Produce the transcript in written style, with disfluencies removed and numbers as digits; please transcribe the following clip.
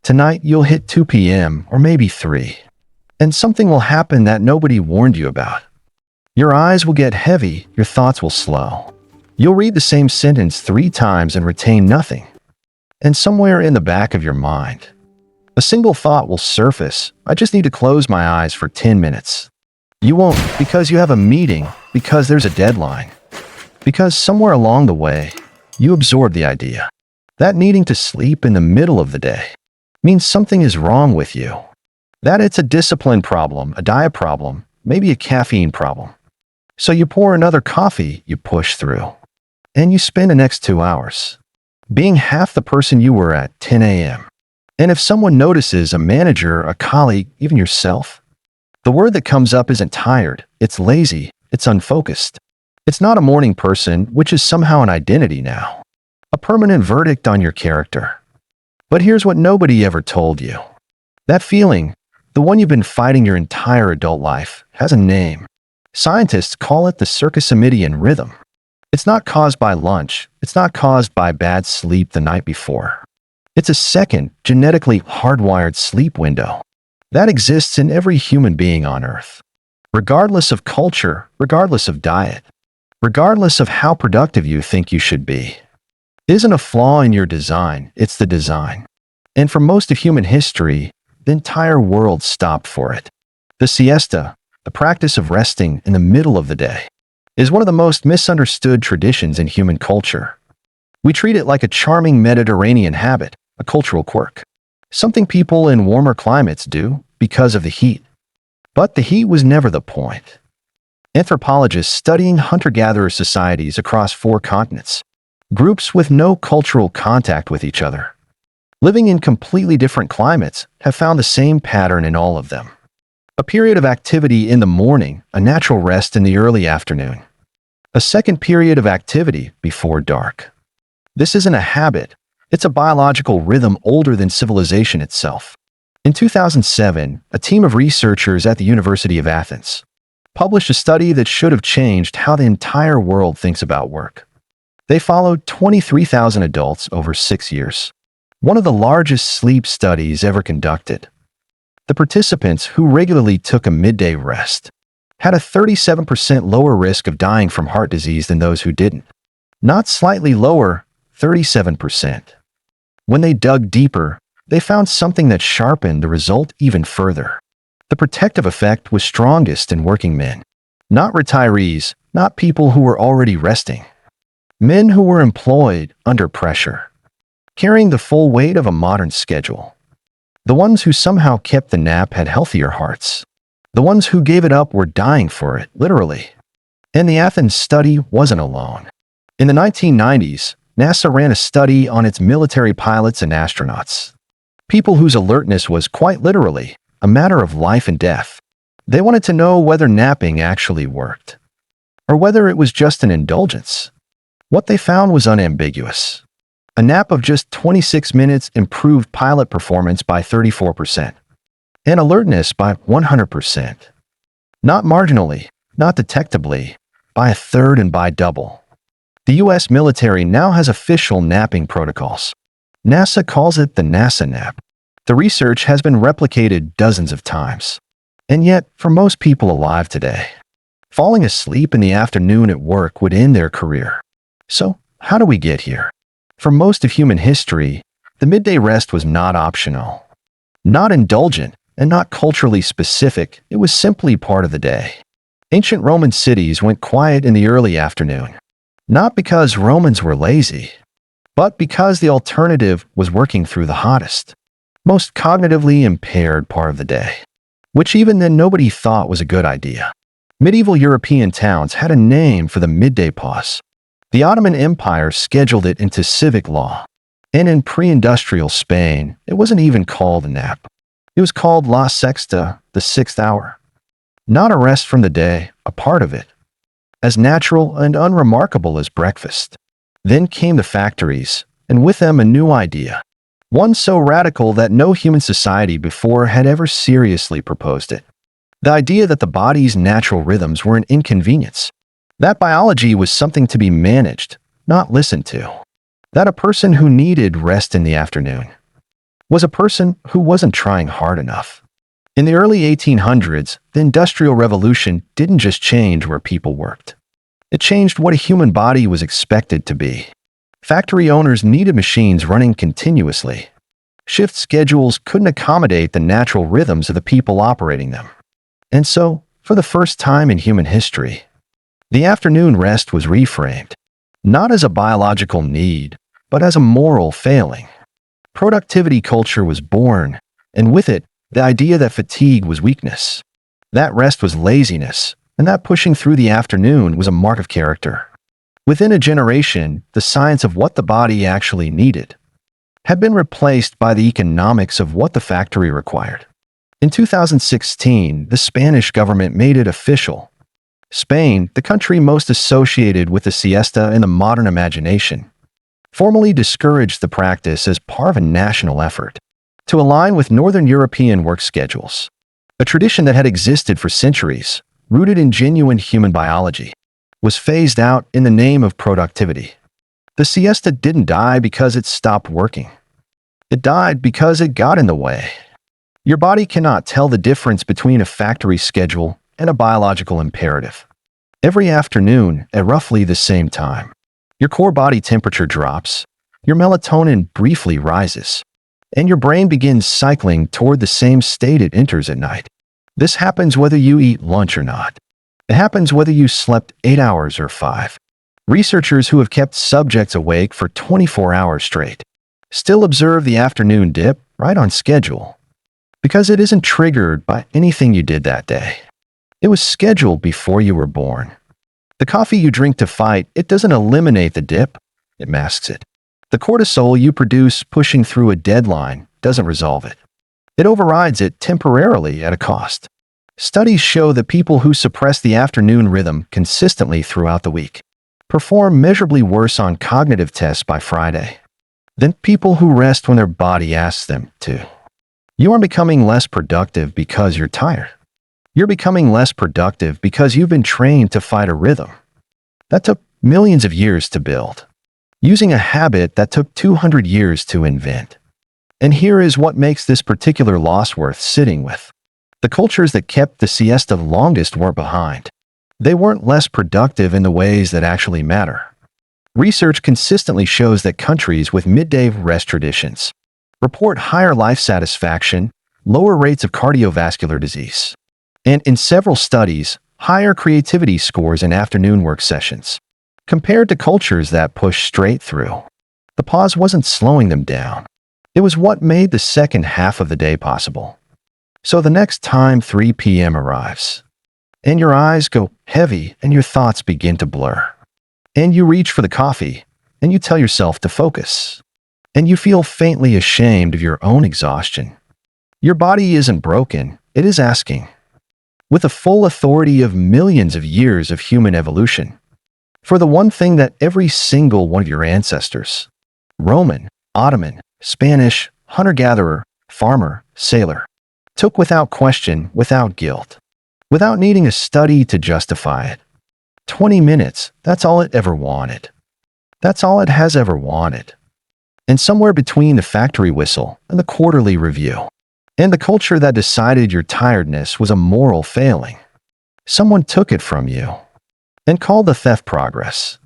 Tonight you'll hit 2 p.m. or maybe 3. And something will happen that nobody warned you about. Your eyes will get heavy, your thoughts will slow. You'll read the same sentence 3 times and retain nothing. And somewhere in the back of your mind, a single thought will surface: I just need to close my eyes for 10 minutes. You won't, because you have a meeting, because there's a deadline, because somewhere along the way, you absorb the idea that needing to sleep in the middle of the day means something is wrong with you. That it's a discipline problem, a diet problem, maybe a caffeine problem. So you pour another coffee, you push through, and you spend the next 2 hours being half the person you were at 10 a.m. And if someone notices, a manager, a colleague, even yourself, the word that comes up isn't tired, it's lazy, it's unfocused. It's not a morning person, which is somehow an identity now, a permanent verdict on your character. But here's what nobody ever told you. That feeling, the one you've been fighting your entire adult life, has a name. Scientists call it the circadian rhythm. It's not caused by lunch. It's not caused by bad sleep the night before. It's a second, genetically hardwired sleep window that exists in every human being on Earth, regardless of culture, regardless of diet, regardless of how productive you think you should be. It isn't a flaw in your design, it's the design. And for most of human history, the entire world stopped for it. The siesta, the practice of resting in the middle of the day, is one of the most misunderstood traditions in human culture. We treat it like a charming Mediterranean habit, a cultural quirk, something people in warmer climates do because of the heat. But the heat was never the point. Anthropologists studying hunter-gatherer societies across 4 continents, groups with no cultural contact with each other, living in completely different climates, have found the same pattern in all of them. A period of activity in the morning, a natural rest in the early afternoon. A second period of activity before dark. This isn't a habit, it's a biological rhythm older than civilization itself. In 2007, a team of researchers at the University of Athens published a study that should have changed how the entire world thinks about work. They followed 23,000 adults over 6 years, one of the largest sleep studies ever conducted. The participants, who regularly took a midday rest, had a 37% lower risk of dying from heart disease than those who didn't. Not slightly lower, 37%. When they dug deeper, they found something that sharpened the result even further. The protective effect was strongest in working men, not retirees, not people who were already resting. Men who were employed under pressure, carrying the full weight of a modern schedule. The ones who somehow kept the nap had healthier hearts. The ones who gave it up were dying for it, literally. And the Athens study wasn't alone. In the 1990s, NASA ran a study on its military pilots and astronauts. People whose alertness was quite literally a matter of life and death. They wanted to know whether napping actually worked, or whether it was just an indulgence. What they found was unambiguous. A nap of just 26 minutes improved pilot performance by 34%, and alertness by 100%. Not marginally, not detectably, by a third and by double. The U.S. military now has official napping protocols. NASA calls it the NASA nap. The research has been replicated dozens of times. And yet, for most people alive today, falling asleep in the afternoon at work would end their career. So, how do we get here? For most of human history, the midday rest was not optional, not indulgent, and not culturally specific. It was simply part of the day. Ancient Roman cities went quiet in the early afternoon, not because Romans were lazy, but because the alternative was working through the hottest, most cognitively impaired part of the day, which even then nobody thought was a good idea. Medieval European towns had a name for the midday pause. The Ottoman Empire scheduled it into civic law. And in pre-industrial Spain, it wasn't even called a nap. It was called la sexta, the 6th hour. Not a rest from the day, a part of it. As natural and unremarkable as breakfast. Then came the factories, and with them a new idea. One so radical that no human society before had ever seriously proposed it. The idea that the body's natural rhythms were an inconvenience. That biology was something to be managed, not listened to. That a person who needed rest in the afternoon was a person who wasn't trying hard enough. In the early 1800s, the Industrial Revolution didn't just change where people worked. It changed what a human body was expected to be. Factory owners needed machines running continuously. Shift schedules couldn't accommodate the natural rhythms of the people operating them. And so, for the first time in human history, the afternoon rest was reframed, not as a biological need, but as a moral failing. Productivity culture was born, and with it, the idea that fatigue was weakness, that rest was laziness, and that pushing through the afternoon was a mark of character. Within a generation, the science of what the body actually needed had been replaced by the economics of what the factory required. In 2016, the Spanish government made it official. Spain, the country most associated with the siesta in the modern imagination, formally discouraged the practice as part of a national effort to align with Northern European work schedules, a tradition that had existed for centuries, rooted in genuine human biology, was phased out in the name of productivity. The siesta didn't die because it stopped working. It died because it got in the way. Your body cannot tell the difference between a factory schedule and a biological imperative. Every afternoon, at roughly the same time, your core body temperature drops, your melatonin briefly rises, and your brain begins cycling toward the same state it enters at night. This happens whether you eat lunch or not. It happens whether you slept 8 hours or 5. Researchers who have kept subjects awake for 24 hours straight still observe the afternoon dip right on schedule, because it isn't triggered by anything you did that day. It was scheduled before you were born. The coffee you drink to fight, it doesn't eliminate the dip, it masks it. The cortisol you produce pushing through a deadline doesn't resolve it. It overrides it temporarily at a cost. Studies show that people who suppress the afternoon rhythm consistently throughout the week perform measurably worse on cognitive tests by Friday than people who rest when their body asks them to. You are becoming less productive because you're tired. You're becoming less productive because you've been trained to fight a rhythm that took millions of years to build, using a habit that took 200 years to invent. And here is what makes this particular loss worth sitting with. The cultures that kept the siesta longest weren't behind. They weren't less productive in the ways that actually matter. Research consistently shows that countries with midday rest traditions report higher life satisfaction, lower rates of cardiovascular disease, and in several studies, higher creativity scores in afternoon work sessions, compared to cultures that push straight through. The pause wasn't slowing them down. It was what made the second half of the day possible. So the next time 3 p.m. arrives, and your eyes go heavy and your thoughts begin to blur, and you reach for the coffee, and you tell yourself to focus, and you feel faintly ashamed of your own exhaustion. Your body isn't broken, it is asking, with the full authority of millions of years of human evolution, for the one thing that every single one of your ancestors, Roman, Ottoman, Spanish, hunter-gatherer, farmer, sailor, took without question, without guilt, without needing a study to justify it. 20 minutes, that's all it ever wanted. That's all it has ever wanted. And somewhere between the factory whistle and the quarterly review, and the culture that decided your tiredness was a moral failing, someone took it from you and called the theft progress.